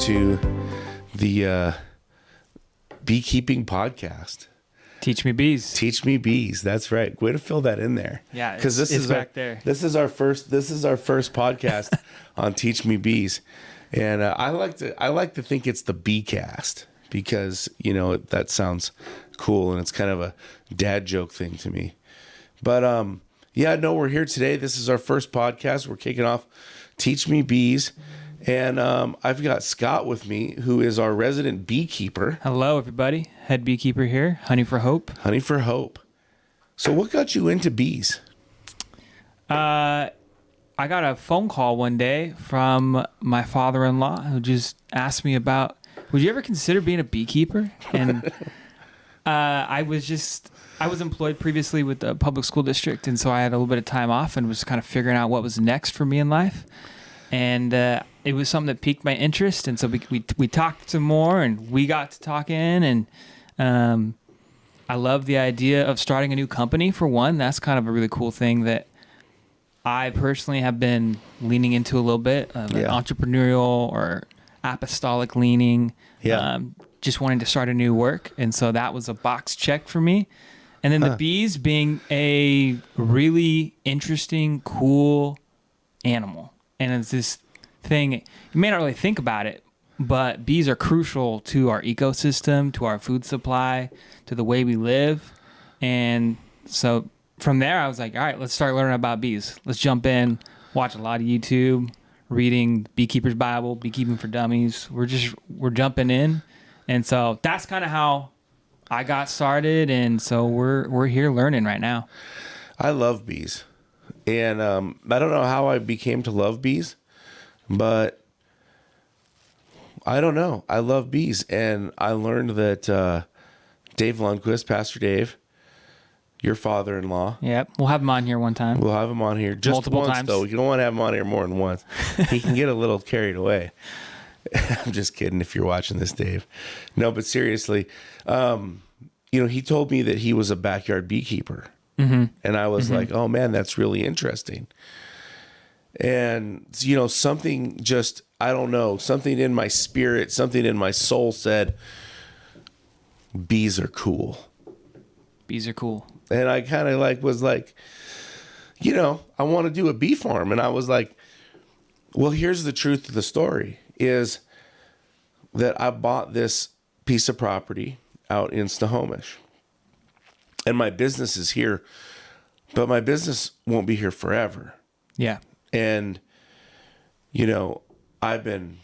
to the beekeeping podcast. Teach me bees. Teach me bees. That's right. Way to fill that in there. Yeah, because this is back there. This is our first podcast on Teach Me Bees, and I like to think it's the bee cast because that sounds cool and it's kind of a dad joke thing to me. But we're here today. This is our first podcast. We're kicking off Teach Me Bees. And I've got Scott with me, who is our resident beekeeper. Hello, everybody. Head beekeeper here. Honey for Hope. Honey for Hope. So what got you into bees? I got a phone call one day from my father-in-law who just asked me about, would you ever consider being a beekeeper? And I was employed previously with the public school district, and so I had a little bit of time off and was kind of figuring out what was next for me in life. And it was something that piqued my interest, and so we talked some more, and we got to talking, and I love the idea of starting a new company. For one, that's kind of a really cool thing that I personally have been leaning into a little bit of an entrepreneurial or apostolic leaning, just wanting to start a new work, and so that was a box check for me. And then the bees being a really interesting, cool animal. And it's this thing, you may not really think about it, but bees are crucial to our ecosystem, to our food supply, to the way we live. And so from there, I was like, all right, let's start learning about bees. Let's jump in, watch a lot of YouTube, reading Beekeeper's Bible, Beekeeping for Dummies. We're jumping in. And so that's kind of how I got started. And so we're here learning right now. I love bees. And I don't know how I became to love bees, but I don't know. I love bees. And I learned that Dave Lundquist, Pastor Dave, your father-in-law. Yep. We'll have him on here one time. We'll have him on here just multiple once, times. though. You don't want to have him on here more than once. He can get a little carried away. I'm just kidding if you're watching this, Dave. No, but seriously, he told me that he was a backyard beekeeper. Mm-hmm. And I was like, oh, man, that's really interesting. And, something just, I don't know, something in my spirit, something in my soul said, bees are cool. Bees are cool. And I kind of was like, I want to do a bee farm. And I was like, well, here's the truth of the story is that I bought this piece of property out in Snohomish. And my business is here, but my business won't be here forever. Yeah. And, I've been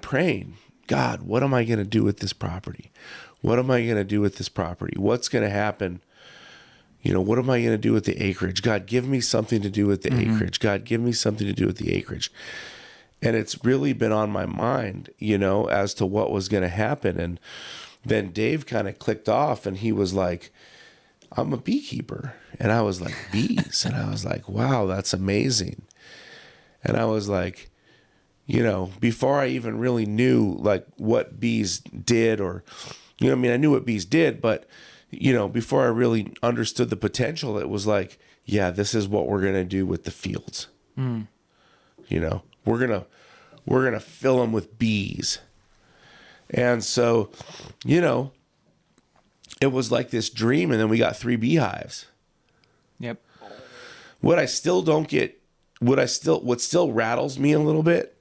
praying, God, what am I going to do with this property? What am I going to do with this property? What's going to happen? What am I going to do with the acreage? God, give me something to do with the acreage. God, give me something to do with the acreage. And it's really been on my mind, as to what was going to happen. And then Dave kind of clicked off and he was like, I'm a beekeeper. And I was like, bees. And I was like, wow, that's amazing. And I was like, before I even really knew what bees did or, I knew what bees did, but, before I really understood the potential, it was like, yeah, this is what we're going to do with the fields. Mm. We're going to fill them with bees. And so, it was like this dream, and then we got 3 beehives. Yep. What still rattles me a little bit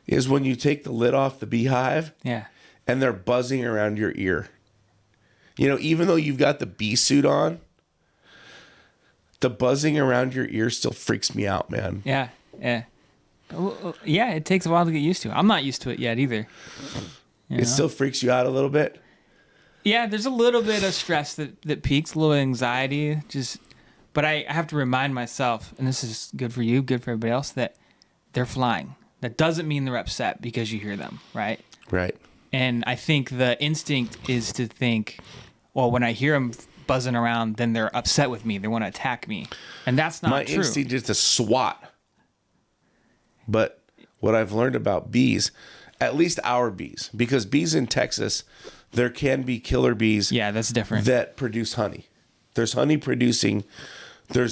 is when you take the lid off the beehive, and they're buzzing around your ear. Even though you've got the bee suit on, the buzzing around your ear still freaks me out, man. Yeah, yeah. Yeah, it takes a while to get used to. I'm not used to it yet either. It still freaks you out a little bit? Yeah, there's a little bit of stress that peaks, a little anxiety. But I have to remind myself, and this is good for you, good for everybody else, that they're flying. That doesn't mean they're upset because you hear them, right? Right. And I think the instinct is to think, well, when I hear them buzzing around, then they're upset with me. They want to attack me. And that's not true. My instinct is to swat. But what I've learned about bees, at least our bees, because bees in Texas, there can be killer bees. Yeah, that's different. That produce honey. There's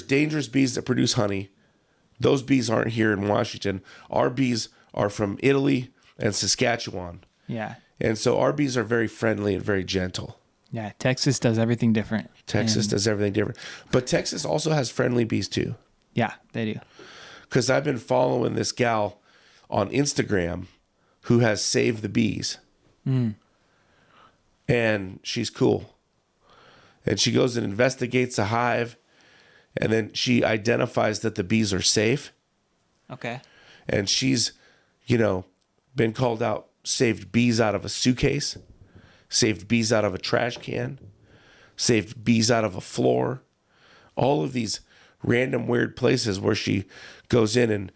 dangerous bees that produce honey. Those bees aren't here in Washington. Our bees are from Italy and Saskatchewan. Yeah. And so our bees are very friendly and very gentle. Yeah. Texas does everything different. Texas does everything different. But Texas also has friendly bees too. Yeah, they do. Because I've been following this gal on Instagram who has saved the bees. And she's cool. And she goes and investigates a hive. And then she identifies that the bees are safe. Okay. And she's, been called out, saved bees out of a suitcase, saved bees out of a trash can, saved bees out of a floor. All of these random weird places where she goes in and,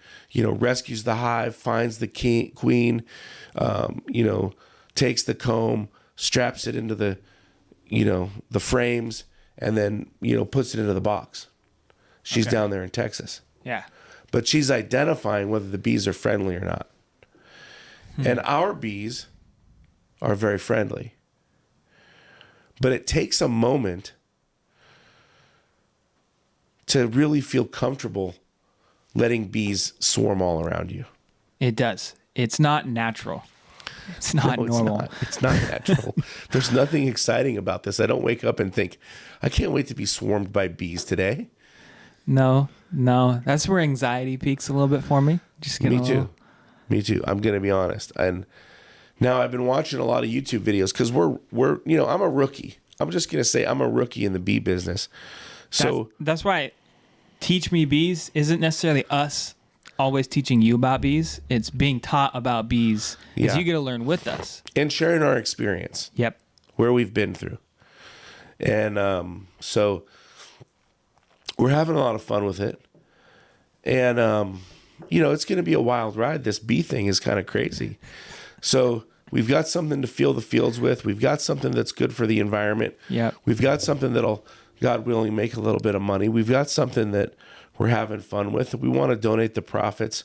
rescues the hive, finds the queen, takes the comb, straps it into the, the frames, and then, puts it into the box. She's down there in Texas. Yeah. But she's identifying whether the bees are friendly or not. And our bees are very friendly. But it takes a moment to really feel comfortable letting bees swarm all around you. It does. It's not natural. It's not normal. It's not natural. There's nothing exciting about this. I don't wake up and think, I can't wait to be swarmed by bees today. No. That's where anxiety peaks a little bit for me. Just Me too. I'm going to be honest. And now I've been watching a lot of YouTube videos because we're I'm a rookie. I'm just going to say I'm a rookie in the bee business. So that's why Teach Me Bees isn't necessarily us always teaching you about bees. It's being taught about bees because you get to learn with us. And sharing our experience. Yep. Where we've been through. And so we're having a lot of fun with it. And, it's going to be a wild ride. This bee thing is kind of crazy. So we've got something to fill the fields with. We've got something that's good for the environment. Yep. We've got something that'll, God willing, make a little bit of money. We've got something that we're having fun with. We want to donate the profits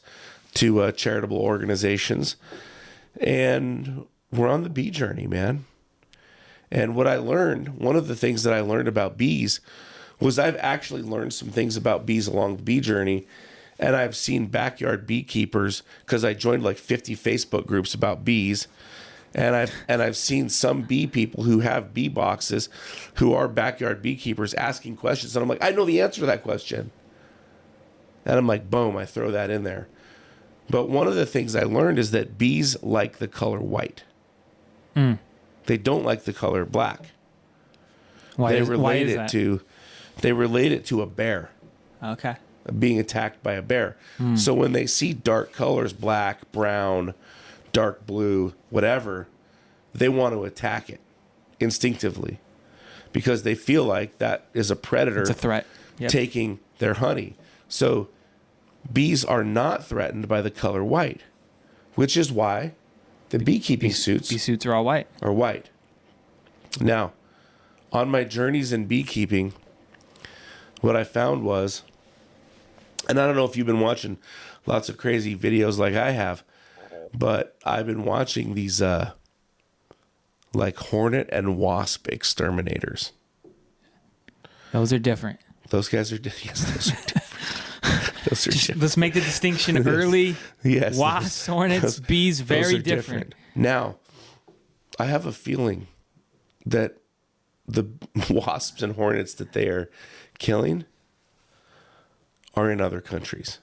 to charitable organizations. And we're on the bee journey, man. And what I learned, one of the things that I learned about bees was I've actually learned some things about bees along the bee journey. And I've seen backyard beekeepers because I joined like 50 Facebook groups about bees. And I've seen some bee people who have bee boxes who are backyard beekeepers asking questions. And I'm like, I know the answer to that question. And I'm like, boom, I throw that in there. But one of the things I learned is that bees like the color white. They don't like the color black. They relate it to a bear. Okay. Being attacked by a bear. So when they see dark colors, black, brown, dark blue, whatever, they want to attack it instinctively because they feel like that is a predator. It's a threat. Taking their honey. So bees are not threatened by the color white, which is why the beekeeping suits Bee suits are all white. are white. Now, on my journeys in beekeeping, what I found was, and I don't know if you've been watching lots of crazy videos like I have, but I've been watching these like hornet and wasp exterminators. Those are different. Those guys are yes, those are different. Those are different. Let's make the distinction early. Yes, Wasps, hornets, bees, very different. Now, I have a feeling that the wasps and hornets that they are killing are in other countries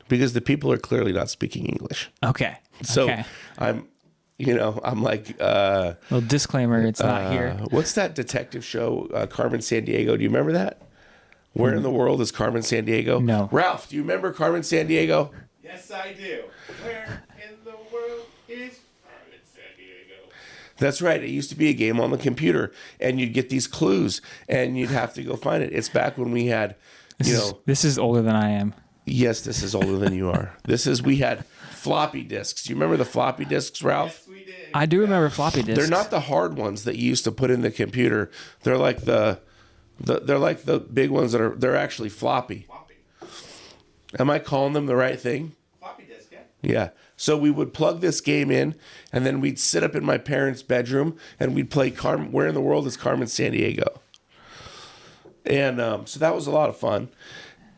because the people are clearly not speaking English. Okay. So I'm like, Well, disclaimer, it's not here. What's that detective show, Carmen Sandiego? Do you remember that? Where in the world is Carmen Sandiego? No. Ralph, do you remember Carmen Sandiego? Yes, I do. Where in the world is Carmen Sandiego? That's right. It used to be a game on the computer, and you'd get these clues, and you'd have to go find it. It's back when we had, This is older than I am. Yes, this is older than you are. We had floppy disks. Do you remember the floppy disks, Ralph? Yes, we did. I do remember floppy disks. They're not the hard ones that you used to put in the computer. They're like they're like the big ones they're actually floppy. Floppy. Am I calling them the right thing? Floppy disk, yeah. Yeah. So we would plug this game in, and then we'd sit up in my parents' bedroom, and we'd play Where in the World is Carmen Sandiego? And so that was a lot of fun.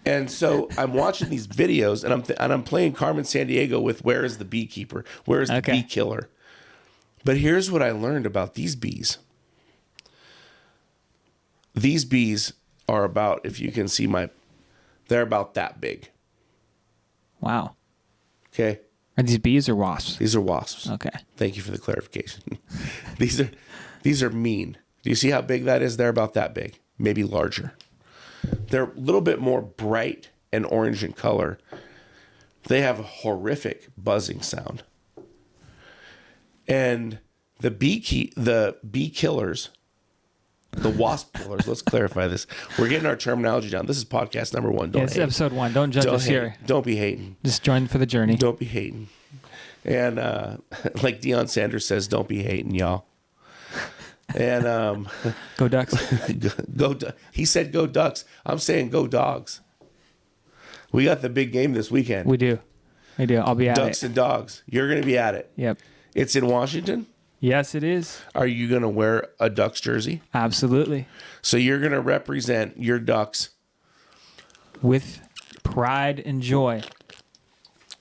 And so I'm watching these videos, and I'm playing Carmen Sandiego with Where is the Beekeeper? Where is the Bee Killer? But here's what I learned about these bees. These bees are about, if you can see they're about that big. Wow. Okay? Are these bees or wasps? These are wasps. Okay. Thank you for the clarification. These are mean. Do you see how big that is? They're about that big, maybe larger. They're a little bit more bright and orange in color. They have a horrific buzzing sound. And the bee killers, the wasp killers, let's clarify this. We're getting our terminology down. This is podcast number 1. It's episode 1. Don't judge us here. Don't be hating. Just join for the journey. Don't be hating. And like Deion Sanders says, don't be hating, y'all. And Go Ducks. He said go Ducks. I'm saying go Dogs. We got the big game this weekend. We do. I'll be at Ducks it. and Dogs. You're going to be at it. Yep. It's in Washington. Yes, it is. Are you going to wear a Ducks jersey? Absolutely. So you're going to represent your Ducks With pride and joy.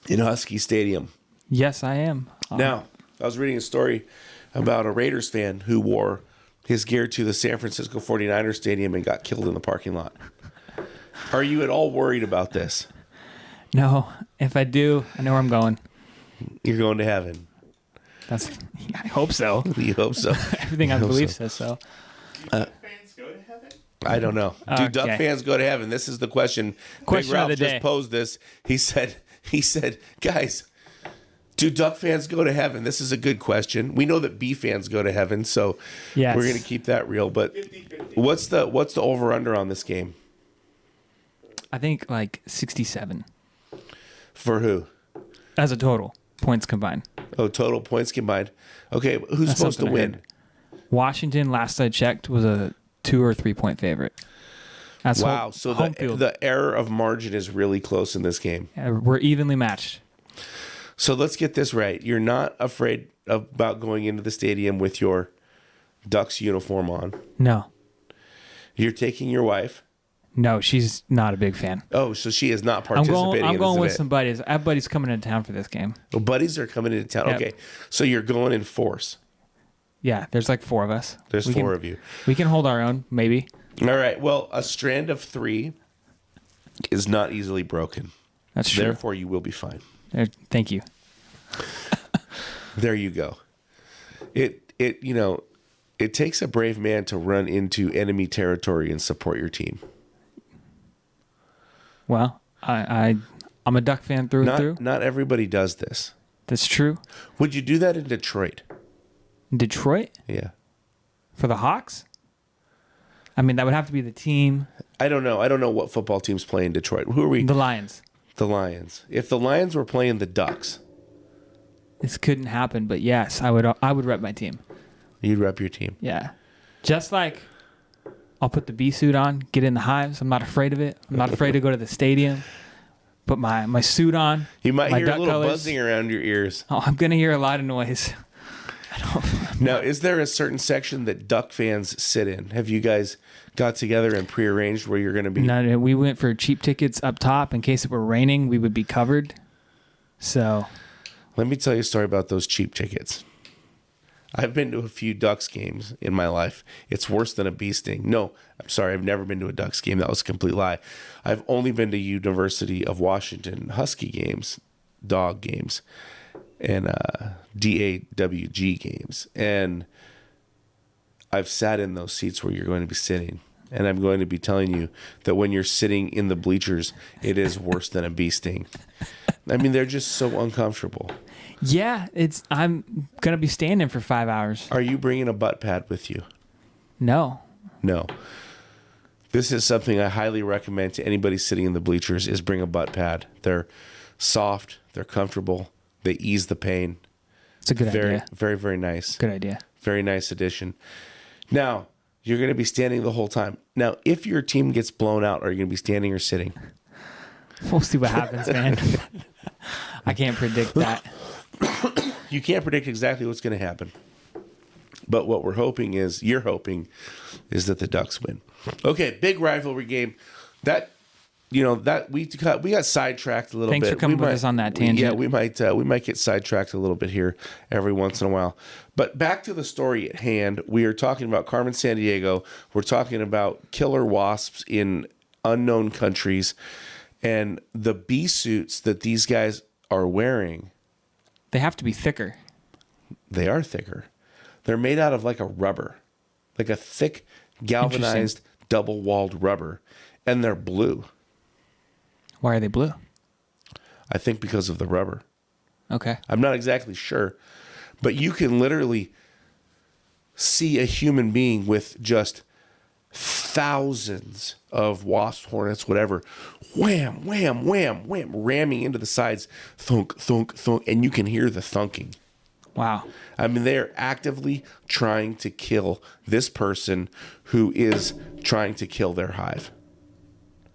in Husky Stadium. Yes, I am. Now, I was reading a story about a Raiders fan who wore his gear to the San Francisco 49ers stadium and got killed in the parking lot. Are you at all worried about this? No, if I do, I know where I'm going. You're going to heaven. I hope so. You hope so. Everything I believe says so. Fans go to heaven? I don't know. Do Duck Okay. fans go to heaven? This is the question. Question Big of Ralph the just day. posed this. He said, guys, do Duck fans go to heaven? This is a good question. We know that B fans go to heaven, so Yes. we're going to keep that real. But 50-50. what's the over under on this game? I think like 67 For who? as a total points combined. Oh, total points combined. Okay, who's That's supposed to something I win? heard. Washington, last I checked, was a 2 or 3 point favorite. That's Wow. So home field. the error of margin is really close in this game. We're evenly matched. So let's get this right. You're not afraid about going into the stadium with your Ducks uniform on. No, You're taking your wife. no, she's not a big fan. Oh, so she is not I'm participating going in with this event. some buddies. I have buddies coming into town for this game. Oh, buddies are coming into town. Yep. Okay. So you're going in force. Yeah, there's like 4 of us. There's We 4 can- of you. We can hold our own, maybe. All right. Well, a strand of 3 is not easily broken. That's true. Therefore, you will be fine. Thank you. There you go. It takes a brave man to run into enemy territory and support your team. Well, I'm a Duck fan through and through. Not everybody does this. That's true. Would you do that in Detroit? Detroit Yeah. for the Hawks? I mean, that would have to be the team. I don't know. I don't know what football teams play in Detroit. Who are we? The Lions. The Lions. If the Lions were playing the Ducks, This couldn't happen, but yes, I would rep my team. you'd rep your team. Yeah. Just like I'll put the bee suit on, get in the hives. I'm not afraid of it. I'm not afraid to go to the stadium. Put my suit on. You might my hear a duck little colors. buzzing around your ears. Oh, I'm going to hear a lot of noise. Now, is there a certain section that Duck fans sit in? Have you guys got together and prearranged where you're going to be? No, we went for cheap tickets up top in case it were raining. We would be covered. So, Let me tell you a story about those cheap tickets. I've been to a few Ducks games in my life. It's worse than a bee sting. No, I'm sorry. I've never been to a Ducks game. That was a complete lie. I've only been to University of Washington Husky games, dog games, and DAWG games. And I've sat in those seats where you're going to be sitting. And I'm going to be telling you that when you're sitting in the bleachers, it is worse than a bee sting. I mean, they're just so uncomfortable. yeah, I'm going to be standing for 5 hours. Are you bringing a butt pad with you? No. No. This is something I highly recommend to anybody sitting in the bleachers is bring a butt pad. They're soft, they're comfortable, they ease the pain. It's a good Very, idea. very, very nice. Good idea. Very nice addition. Now, you're going to be standing the whole time. Now, if your team gets blown out, are you going to be standing or sitting? We'll see what happens, man. I can't predict that. You can't predict exactly what's going to happen. But what you're hoping is that the Ducks win. Okay, big rivalry game. That that we got sidetracked a little Thanks bit. for coming with us on that tangent. We might get sidetracked a little bit here every once in a while. But back to the story at hand. We are talking about Carmen Sandiego. We're talking about killer wasps in unknown countries, and the bee suits that these guys are wearing. They have to be thicker. They are thicker. They're made out of like a rubber, like a thick galvanized double-walled rubber, and they're blue. Why are they blue? I think because of the rubber. Okay. I'm not exactly sure, but you can literally see a human being with just thousands of wasps, hornets, whatever, wham, wham, wham, wham, ramming into the sides, thunk, thunk, thunk, and you can hear the thunking. Wow. I mean, they're actively trying to kill this person who is trying to kill their hive.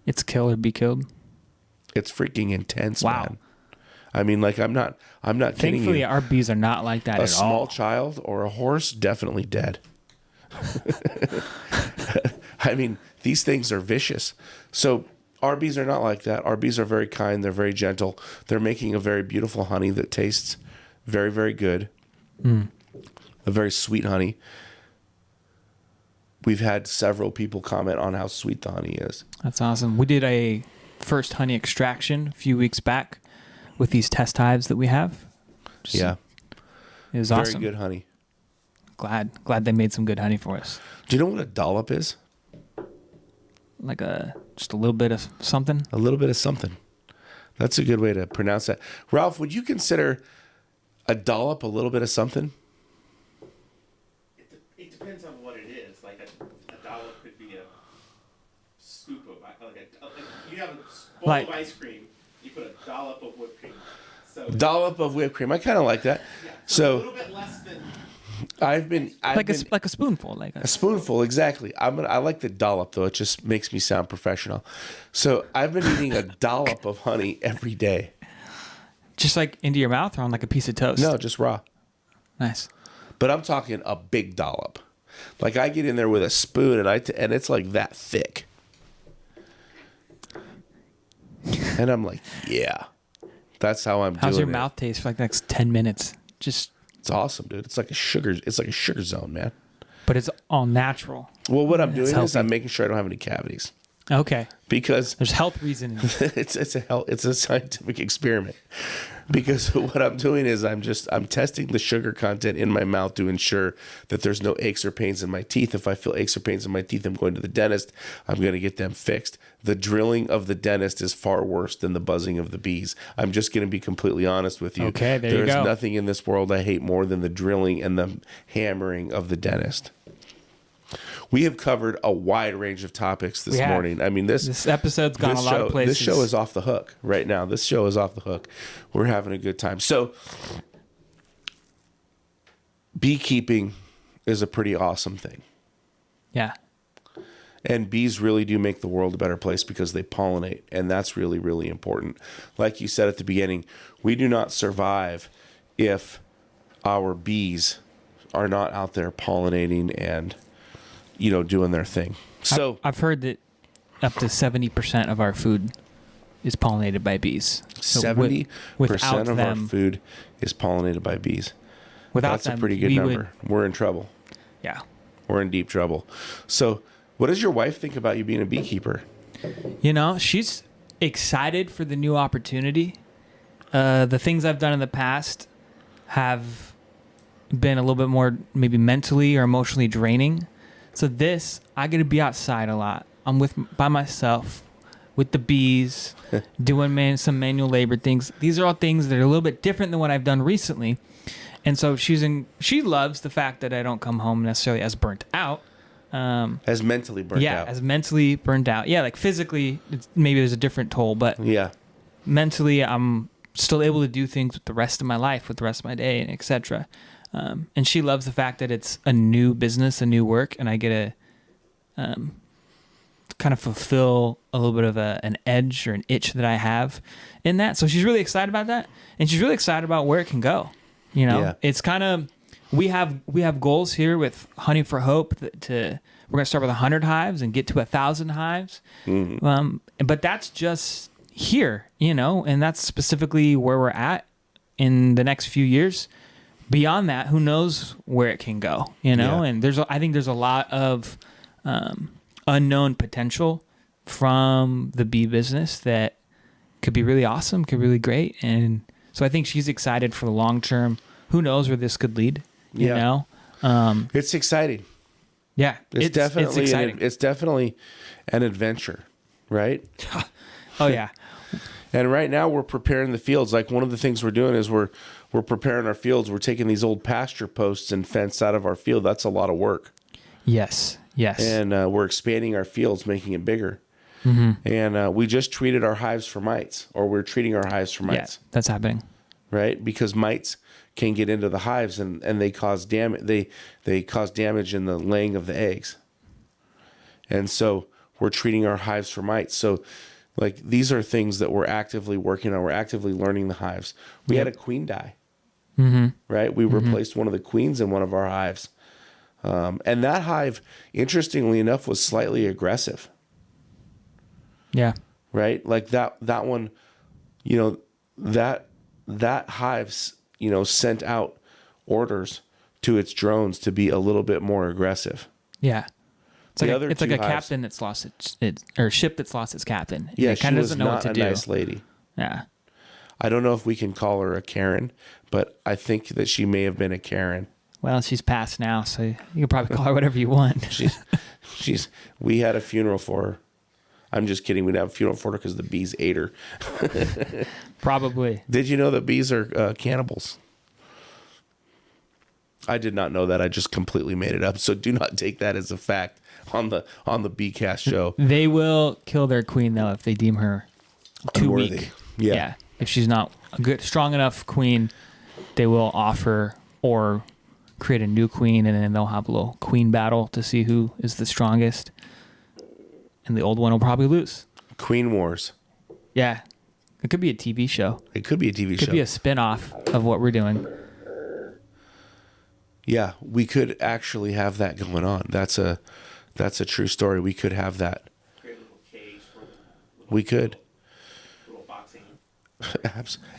It's kill or be killed. It's freaking intense, Wow. man. I mean, like, I'm not kidding Thankfully, you. our bees are not like that A at small all. child or a horse, definitely dead. I mean, these things are vicious. So our bees are not like that. Our bees are very kind. They're very gentle. They're making a very beautiful honey that tastes very, very good. A very sweet honey. We've had several people comment on how sweet the honey is. That's awesome. We did a first honey extraction a few weeks back with these test hives that we have. Yeah. It was Very awesome. good honey. Glad they made some good honey for us. Do you know what a dollop is? Like just a little bit of something. A little bit of something. That's a good way to pronounce that. Ralph, would you consider a dollop a little bit of something? It depends on what it is. Like a dollop could be a scoop of like you have a bowl Like- of ice cream. You put a dollop of whipped cream. So Dollop of whipped cream. I kind of like that. yeah, a So little bit less than. I've been Like a spoonful. Like a spoonful, exactly. I like the dollop though. It just makes me sound professional. So I've been eating a dollop of honey every day. just like into your mouth or on like a piece of toast. No, just raw. Nice. But I'm talking a big dollop. Like I get in there with a spoon and it's like that thick. And I'm like, yeah. That's how I'm doing How's your it. mouth taste for like the next 10 minutes? Just, It's awesome, dude. It's like a sugar zone, man. but it's all natural. Well, what I'm doing is healthy. I'm making sure I don't have any cavities. Okay. Because There's health reasons. it's a scientific experiment. Because what I'm doing is I'm testing the sugar content in my mouth to ensure that there's no aches or pains in my teeth. If I feel aches or pains in my teeth, I'm going to the dentist. I'm going to get them fixed. The drilling of the dentist is far worse than the buzzing of the bees. I'm just going to be completely honest with you. Okay, there you There's go. nothing in this world I hate more than the drilling and the hammering of the dentist. We have covered a wide range of topics this We have. morning. I mean, This episode's gone a lot of places. This show is off the hook right now. This show is off the hook. We're having a good time. So, beekeeping is a pretty awesome thing. Yeah. And bees really do make the world a better place because they pollinate. And that's really, really important. Like you said at the beginning, we do not survive if our bees are not out there pollinating and, doing their thing. So I've heard that up to 70% of our food is pollinated by bees. So 70% without of them, our food is pollinated by bees. without That's them, a pretty good we number. We're in trouble. Yeah. We're in deep trouble. So, what does your wife think about you being a beekeeper? She's excited for the new opportunity. The things I've done in the past have been a little bit more maybe mentally or emotionally draining. So I get to be outside a lot. I'm by myself with the bees, doing some manual labor things. These are all things that are a little bit different than what I've done recently. And so she loves the fact that I don't come home necessarily as burnt out. As mentally burnt out. As mentally burnt out. Yeah, like physically, maybe there's a different toll, but Yeah. mentally, I'm still able to do things with the rest of my life, with the rest of my day, and etc. And she loves the fact that it's a new business, a new work, and I get to kind of fulfill a little bit of an edge or an itch that I have in that. So she's really excited about that, and she's really excited about where it can go. Yeah. It's kind of we have goals here with Honey for Hope we're gonna start with 100 hives and get to 1,000 hives. But that's just here, and that's specifically where we're at in the next few years. Beyond that, who knows where it can go, Yeah. And I think there's a lot of unknown potential from the bee business that could be really awesome, could be really great. And so I think she's excited for the long term. Who knows where this could lead, you know? It's exciting. Yeah, It's definitely exciting. it's definitely an adventure, right? Oh yeah. And right now we're preparing the fields. Like one of the things we're doing is we're preparing our fields. We're taking these old pasture posts and fence out of our field. That's a lot of work. Yes. And we're expanding our fields, making it bigger. And we just treated our hives for mites, or we're treating our hives for Yeah, mites, that's happening. right? Because mites can get into the hives and they cause damage. They cause damage in the laying of the eggs. And so we're treating our hives for mites. So like these are things that we're actively working on. We're actively learning the hives. We had a queen die, right? We replaced one of the queens in one of our hives. And that hive, interestingly enough, was slightly aggressive. Yeah. Right? Like that one, that hive, sent out orders to its drones to be a little bit more aggressive. Yeah. It's The like other it's like two a hives- captain that's lost its or a ship that's lost its captain. Yeah, it she kind of was doesn't know what not to a do. nice lady. Yeah. I don't know if we can call her a Karen, but I think that she may have been a Karen. Well, she's passed now, so you can probably call her whatever you want. We had a funeral for her. I'm just kidding. We'd have a funeral for her because the bees ate her. Probably. Did you know that bees are cannibals? I did not know that. I just completely made it up. So do not take that as a fact on the Beecast show. They will kill their queen though if they deem her too Unworthy. weak. Yeah. If she's not a good, strong enough queen, they will offer or create a new queen, and then they'll have a little queen battle to see who is the strongest. And the old one will probably lose. Queen Wars. Yeah. It could be a TV show. It could be a TV It could show. be a spin-off of what we're doing. Yeah, we could actually have that going on. That's a true story. We could have that. Create a little cage for the little, We could. little boxing.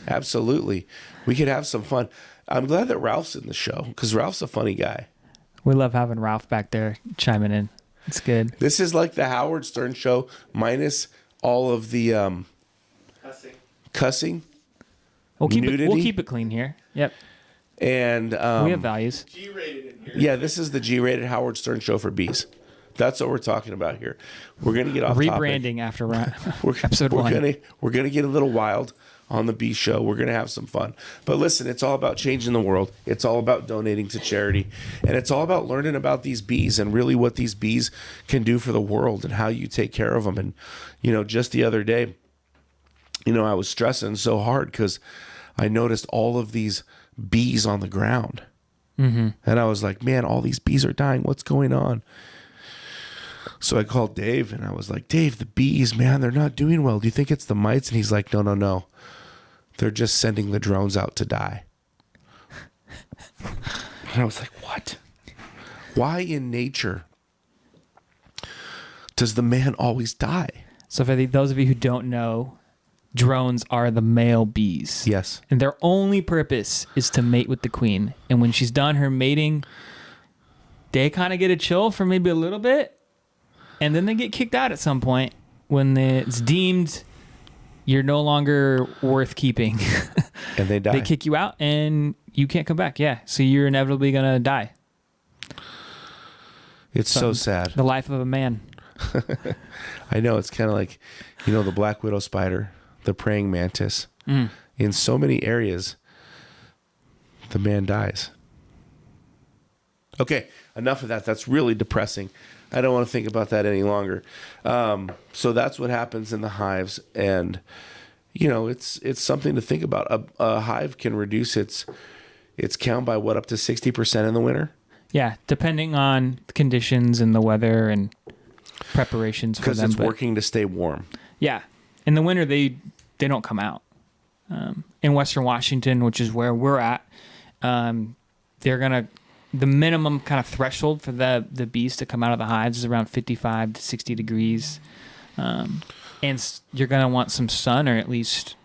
Absolutely. We could have some fun. I'm glad that Ralph's in the show because Ralph's a funny guy. We love having Ralph back there chiming in. It's good. This is like the Howard Stern show minus all of the Cussing. cussing We'll Nudity? keep it clean here. Yep. and We have values. G-rated in here. yeah, this is the G-rated Howard Stern show for bees. That's what we're talking about here. We're gonna get off Rebranding after topic. episode we're 1. gonna get a little wild on the bee show. We're gonna have some fun. But listen, it's all about changing the world. It's all about donating to charity, and it's all about learning about these bees and really what these bees can do for the world and how you take care of them. And just the other day, I was stressing so hard because I noticed all of these bees on the ground, and I was like, man, all these bees are dying. What's going on? So I called Dave and I was like, Dave, the bees, man, they're not doing well. Do you think it's the mites? And he's like, no. They're just sending the drones out to die. And I was like, what? Why in nature does the man always die? So for those of you who don't know, drones are the male bees. Yes. And their only purpose is to mate with the queen. And when she's done her mating, they kind of get a chill for maybe a little bit. And then they get kicked out at some point when it's deemed you're no longer worth keeping. And they die. They kick you out and you can't come back. Yeah. So you're inevitably going to die. It's so sad. The life of a man. I know. It's kind of like, the black widow spider, the praying mantis. In so many areas, the man dies. Okay, enough of that. That's really depressing. I don't want to think about that any longer. So that's what happens in the hives, and it's something to think about. A hive can reduce its count by up to 60% in the winter. Yeah, depending on the conditions and the weather and preparations for Because them. it's working to stay warm. Yeah, in the winter they don't come out. In Western Washington, which is where we're at, the minimum kind of threshold for the bees to come out of the hives is around 55 to 60 degrees. You're going to want some sun, or at least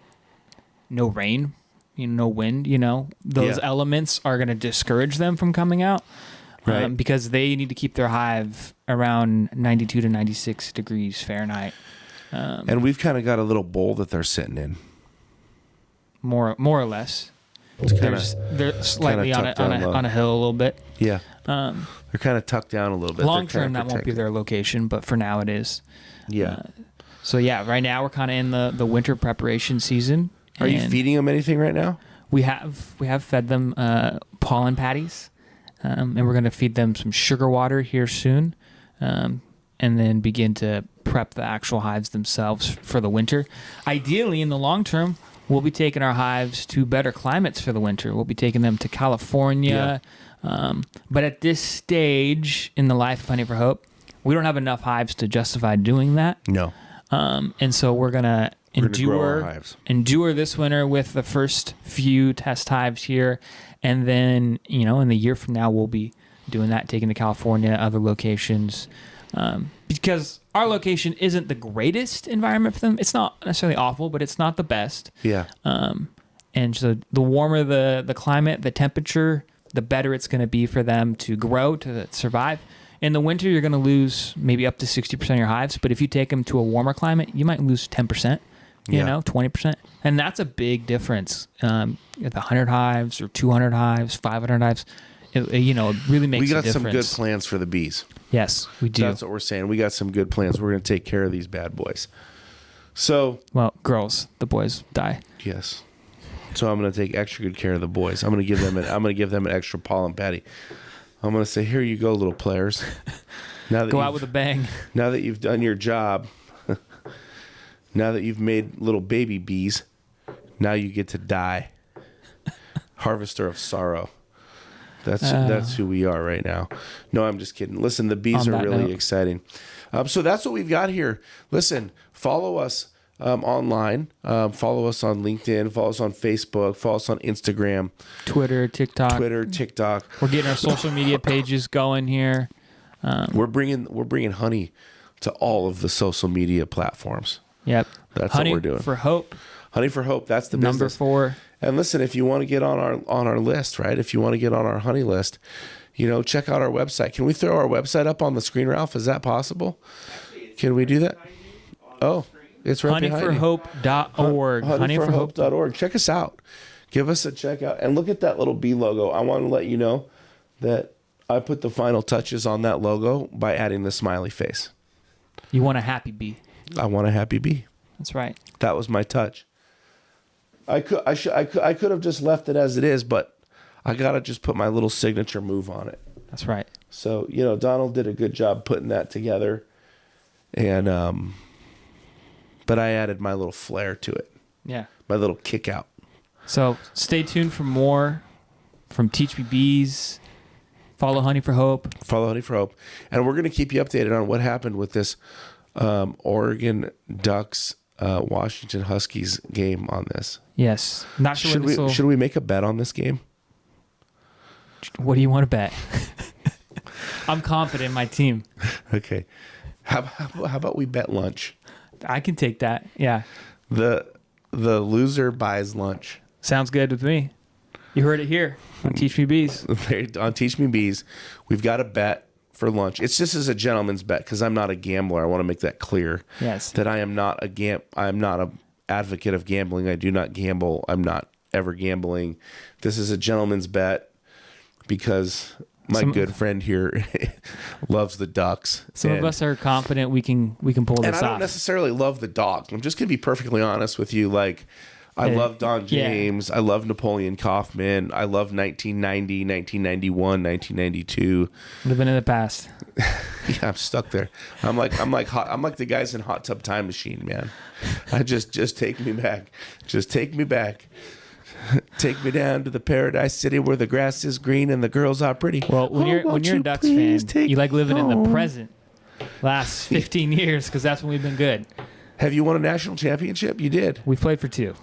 no rain, no wind, those elements are going to discourage them from coming out. Right. Because they need to keep their hive around 92 to 96 degrees Fahrenheit. And we've kind of got a little bowl that they're sitting in. More or less. They're slightly on a hill a little bit. Yeah. They're kind of tucked down a little bit. Long term, that won't be their location, but for now it is. Yeah. Right now we're kind of in the winter preparation season. Are you feeding them anything right now? We have fed them pollen patties, and we're going to feed them some sugar water here soon, and then begin to prep the actual hives themselves for the winter. Ideally, in the long term, we'll be taking our hives to better climates for the winter. We'll be taking them to California. Yeah. But at this stage in the life of Honey for Hope, we don't have enough hives to justify doing that. No. And so we're going to endure this winter with the first few test hives here. And then, in the year from now, we'll be doing that, taking to California, other locations. Because our location isn't the greatest environment for them. It's not necessarily awful, but it's not the best. Yeah. And so the warmer the climate, the temperature, the better it's going to be for them to grow, to survive. In the winter, you're going to lose maybe up to 60% of your hives. But if you take them to a warmer climate, you might lose 10%, 20%. And that's a big difference. At 100 hives or 200 hives, 500 hives, it really makes a difference. We got some good plans for the bees. Yes, we do. That's what we're saying. We got some good plans. We're going to take care of these bad boys. Well, girls, the boys die. Yes. So I'm going to take extra good care of the boys. I'm going to give them an extra pollen patty. I'm going to say, here you go, little players. Now that go out with a bang. Now that you've done your job, now that you've made little baby bees, now you get to die. Harvester of sorrow. That's who we are right now. No, I'm just kidding. Listen, the bees are really exciting. So that's what we've got here. Listen, follow us online. Follow us on LinkedIn. Follow us on Facebook. Follow us on Instagram. Twitter, TikTok. We're getting our social media pages going here. We're bringing honey to all of the social media platforms. Yep. That's what we're doing. For Hope. Honey for Hope. That's the number business. 4. And listen, if you want to get on our list, right? If you want to get on our honey list, check out our website. Can we throw our website up on the screen, Ralph? Is that possible? Can we do that? Oh, it's right behind you. Honeyforhope.org. Honeyforhope.org. Check us out. Give us a check out. And look at that little bee logo. I want to let you know that I put the final touches on that logo by adding the smiley face. You want a happy bee. I want a happy bee. That's right. That was my touch. I could have just left it as it is, but I gotta just put my little signature move on it. That's right. So Donald did a good job putting that together, and but I added my little flair to it. Yeah. My little kick out. So stay tuned for more from Teach Me Bees. Follow Honey for Hope. And we're gonna keep you updated on what happened with this Oregon Ducks. Washington Huskies game on this. Yes. Not sure should we make a bet on this game? What do you want to bet? I'm confident in my team. Okay. How about we bet lunch? I can take that. Yeah. The loser buys lunch. Sounds good with me. You heard it here on Teach Me Bees. On Teach Me Bees, we've got a bet for lunch. It's just as a gentleman's bet because I'm not a gambler. I want to make that clear. Yes. That I am not a advocate of gambling. I do not gamble. I'm not ever gambling. This is a gentleman's bet because my good friend here loves the Ducks. Some of us are confident we can pull this off. And I don't necessarily love the dog. I'm just going to be perfectly honest with you. Like, I love Don James. Yeah. I love Napoleon Kaufman. I love 1990, 1991, 1992. Living in the past. Yeah, I'm stuck there. I'm like the guys in Hot Tub Time Machine, man. I just take me back. Just take me back. Take me down to the paradise city where the grass is green and the girls are pretty. Well, when you're a Ducks fan, you like living in the present. Last 15 years, because that's when we've been good. Have you won a national championship? You did. We played for 2.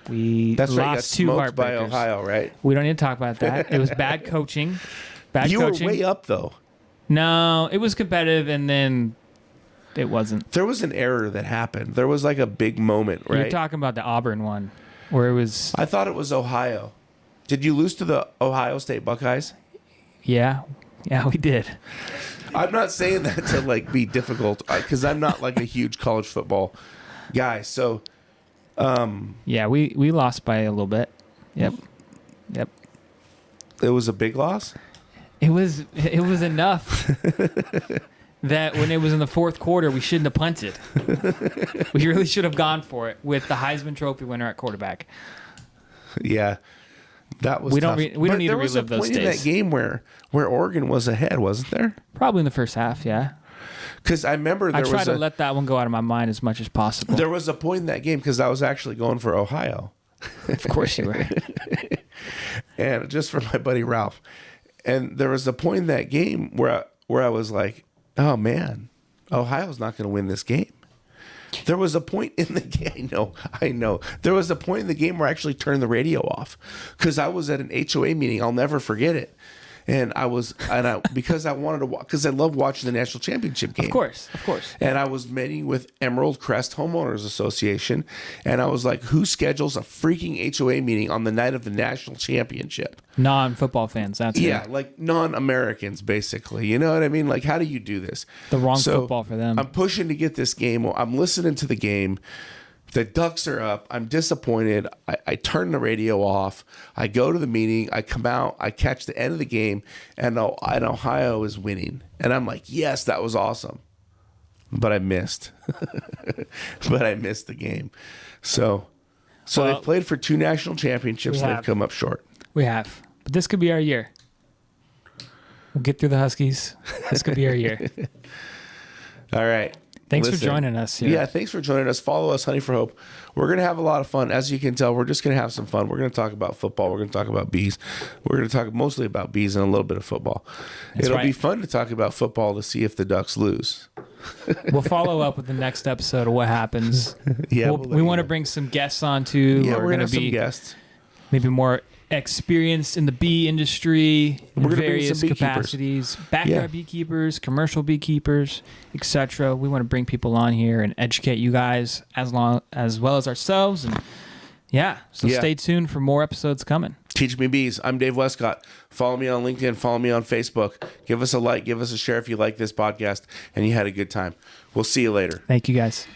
We That's right. You got lost two smoked by heartbreakers. Ohio, right? We don't need to talk about that. It was bad coaching. You were way up though. No, it was competitive, and then it wasn't. There was an error that happened. There was like a big moment, right? You're talking about the Auburn one, where it was. I thought it was Ohio. Did you lose to the Ohio State Buckeyes? Yeah, we did. I'm not saying that to like be difficult because I'm not like a huge college football guy. So, Yeah, we lost by a little bit. Yep. it was a big loss. It was enough that when it was in the fourth quarter, we shouldn't have punted. We really should have gone for it with the Heisman Trophy winner at quarterback. Yeah, that was. We tough. don't need to there was relive a those point in days. that game where Oregon was ahead, wasn't there? Probably in the first half, yeah. Because I remember I try to let that one go out of my mind as much as possible. there was a point in that game because I was actually going for Ohio. Of course you were. And just for my buddy Ralph. And there was a point in that game where I was like, oh man, Ohio's not going to win this game. There was a point in the game. I know. There was a point in the game where I actually turned the radio off because I was at an HOA meeting. I'll never forget it. And because I wanted to watch, because I love watching the national championship game. Of course. And I was meeting with Emerald Crest Homeowners Association, and I was like, who schedules a freaking HOA meeting on the night of the national championship? Non-football fans, that's Yeah, it. like non-Americans, basically. You know what I mean? Like, how do you do this? The wrong football for them. I'm pushing to get this game. I'm listening to the game. The Ducks are up. I'm disappointed. I turn the radio off. I go to the meeting. I come out. I catch the end of the game, and Ohio is winning. And I'm like, yes, that was awesome. But I missed. I missed the game. So Well, they've played for 2 national championships, and they've come up short. We have. But this could be our year. We'll get through the Huskies. This could be our year. All right. Thanks for joining us here. Yeah, thanks for joining us. Follow us, Honey for Hope. We're going to have a lot of fun. As you can tell, we're just going to have some fun. We're going to talk about football. We're going to talk about bees. We're going to talk mostly about bees and a little bit of football. It'll be fun to talk about football to see if the Ducks lose. We'll follow up with the next episode of what happens. Yeah, we want to bring some guests on too. Yeah, we're going to be have some guests. maybe more experienced in the bee industry in We're gonna bring various some beekeepers. capacities, backyard beekeepers, commercial beekeepers, etc. We want to bring people on here and educate you guys as well as ourselves. And stay tuned for more episodes coming. Teach Me Bees. I'm Dave Wescott. Follow me on LinkedIn. Follow me on Facebook. Give us a like. Give us a share if you like this podcast and you had a good time. We'll see you later. Thank you guys.